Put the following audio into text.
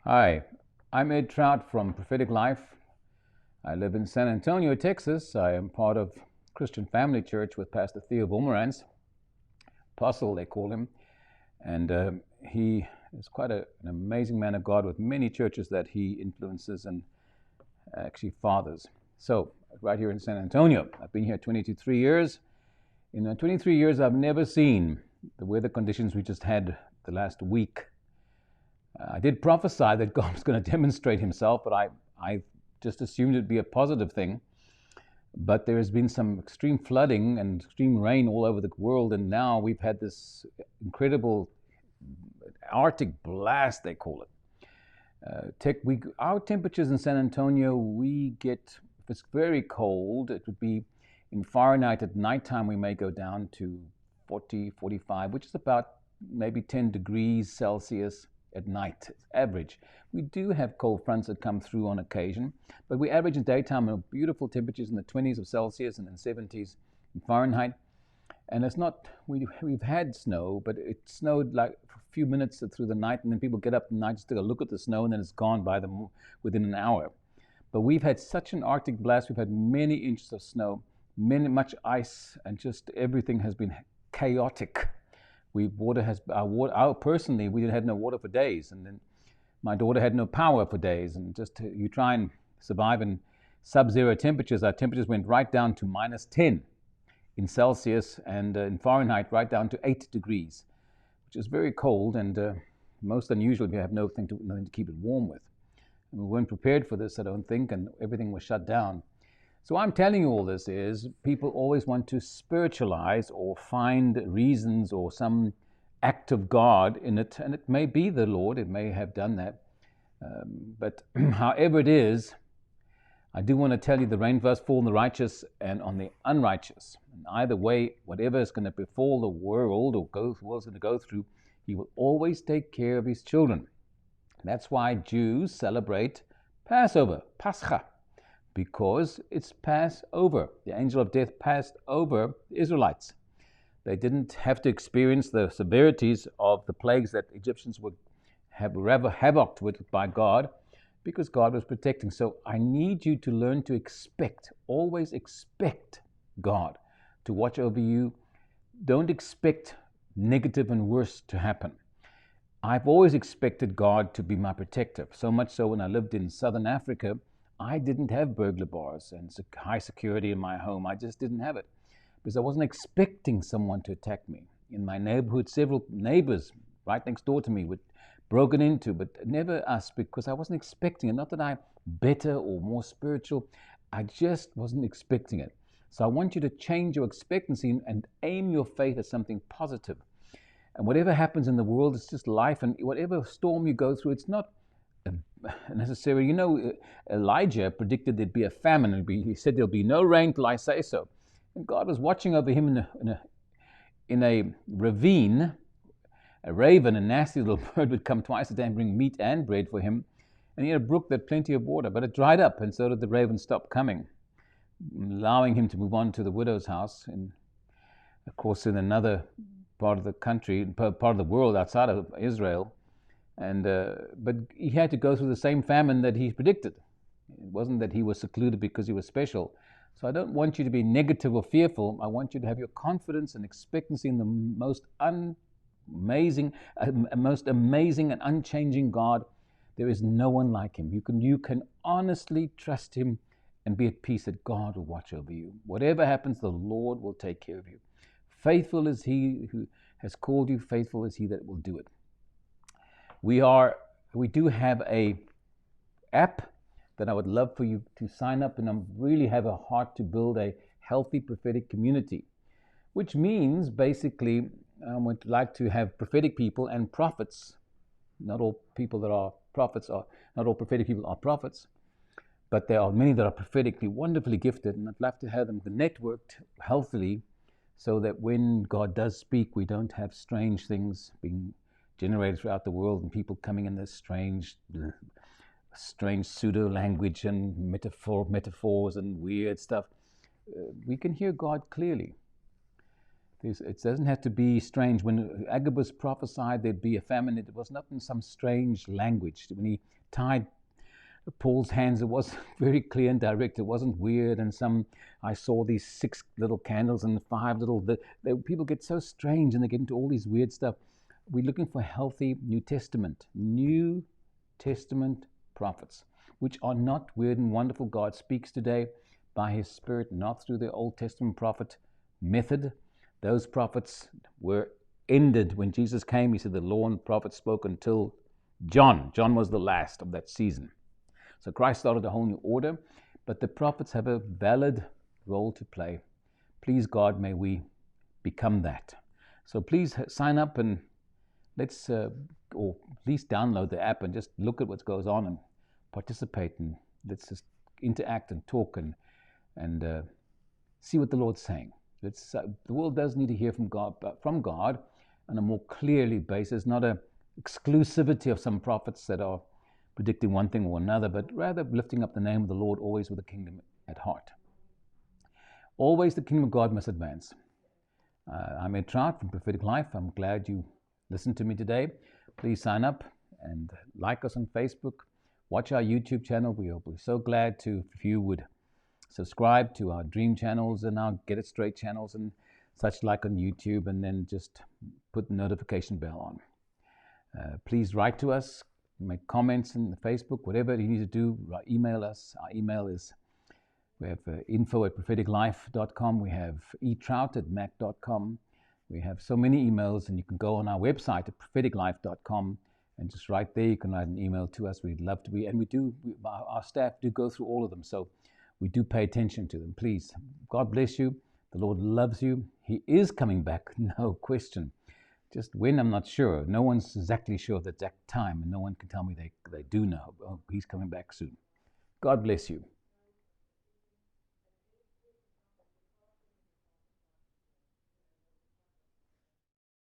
Hi, I'm Ed Traut from Prophetic Life. I live in San Antonio, Texas. I am part of Christian Family Church with Pastor Theo Boomerans, Apostle they call him, and he is quite an amazing man of God with many churches that he influences and actually fathers. So, right here in San Antonio, I've been here 23 years. In 23 years, I've never seen the weather conditions we just had the last week. I did prophesy that God was going to demonstrate himself, but I just assumed it'd be a positive thing. But there has been some extreme flooding and extreme rain all over the world, and now we've had this incredible Arctic blast, they call it. Our temperatures in San Antonio, we get, if it's very cold, it would be in Fahrenheit at nighttime, we may go down to 40, 45, which is about maybe 10 degrees Celsius at night, average. We do have cold fronts that come through on occasion, but we average in daytime in beautiful temperatures in the 20s of Celsius and in 70s in Fahrenheit. And it's not, we've had snow, but it snowed like for a few minutes through the night, and then people get up at night just to go look at the snow, and then it's gone by them within an hour. But we've had such an Arctic blast. We've had many inches of snow, much ice, and just everything has been chaotic. Personally, we had no water for days, and then my daughter had no power for days, and you try and survive in sub-zero temperatures. Our temperatures went right down to minus 10 in Celsius, and in Fahrenheit right down to 8 degrees, which is very cold and most unusual if you have nothing to keep it warm with. And we weren't prepared for this, I don't think, and everything was shut down. So I'm telling you all this is people always want to spiritualize or find reasons or some act of God in it, and it may be the Lord, it may have done that. But however it is, I do want to tell you the rain does fall on the righteous and on the unrighteous. And either way, whatever is going to befall the world or the world's going to go through, he will always take care of his children. That's why Jews celebrate Passover, Pascha, because it's Passover. The angel of death passed over the Israelites. They didn't have to experience the severities of the plagues that Egyptians would have havoc with by God, because God was protecting. So I need you to learn to expect, always expect God to watch over you. Don't expect negative and worse to happen. I've always expected God to be my protector, so much so when I lived in southern Africa, I didn't have burglar bars and high security in my home. I just didn't have it because I wasn't expecting someone to attack me. In my neighborhood, several neighbors right next door to me were broken into, but never us, because I wasn't expecting it. Not that I'm better or more spiritual. I just wasn't expecting it. So I want you to change your expectancy and aim your faith at something positive. And whatever happens in the world, it's just life. And whatever storm you go through, it's not necessary. Elijah predicted there'd be a famine. He said there'll be no rain till I say so. And God was watching over him in a ravine. A raven, a nasty little bird, would come twice a day and bring meat and bread for him. And he had a brook that had plenty of water, but it dried up, and so did the raven stop coming, allowing him to move on to the widow's house. And of course, in another part of the country, part of the world outside of Israel. And but he had to go through the same famine that he predicted. It wasn't that he was secluded because he was special. So I don't want you to be negative or fearful. I want you to have your confidence and expectancy in the most amazing and unchanging God. There is no one like him. You can honestly trust him and be at peace that God will watch over you. Whatever happens, the Lord will take care of you. Faithful is he who has called you. Faithful is he that will do it. We do have a app that I would love for you to sign up, and I really have a heart to build a healthy prophetic community, which means basically I would like to have prophetic people and prophets. Not all people that are prophets are, not all prophetic people are prophets, but there are many that are prophetically wonderfully gifted, and I'd love to have them networked healthily so that when God does speak, we don't have strange things being generated throughout the world and people coming in this strange pseudo language and metaphors and weird stuff. We can hear God clearly. It doesn't have to be strange. When Agabus prophesied there'd be a famine, it was not in some strange language. When he tied Paul's hands, it was very clear and direct. It wasn't weird. And I saw these 6 little candles and 5 little. People get so strange and they get into all these weird stuff. We're looking for healthy New Testament prophets, which are not weird and wonderful. God speaks today by His Spirit, not through the Old Testament prophet method. Those prophets were ended when Jesus came. He said the law and prophets spoke until John. John was the last of that season. So Christ started a whole new order, but the prophets have a valid role to play. Please, God, may we become that. So please sign up and let's, or at least download the app and just look at what goes on and participate, and let's just interact and talk and see what the Lord's saying. The world does need to hear from God on a more clearly basis, not a exclusivity of some prophets that are predicting one thing or another, but rather lifting up the name of the Lord, always with the kingdom at heart. Always the kingdom of God must advance. I'm Ed Traut from Prophetic Life. I'm glad you listened to me today. Please sign up and like us on Facebook. Watch our YouTube channel. We'll be so glad if you would subscribe to our Dream channels and our Get It Straight channels and such like on YouTube, and then just put the notification bell on. Please write to us, make comments in Facebook, whatever you need to do. Email us. Our email is, we have info@propheticlife.com. We have etraut@mac.com. We have so many emails, and you can go on our website at propheticlife.com and just right there you can write an email to us. We'd love to be, and our staff do go through all of them, so we do pay attention to them. Please, God bless you. The Lord loves you. He is coming back, no question. Just when, I'm not sure. No one's exactly sure of the exact time, and no one can tell me they do know. Oh, He's coming back soon. God bless you.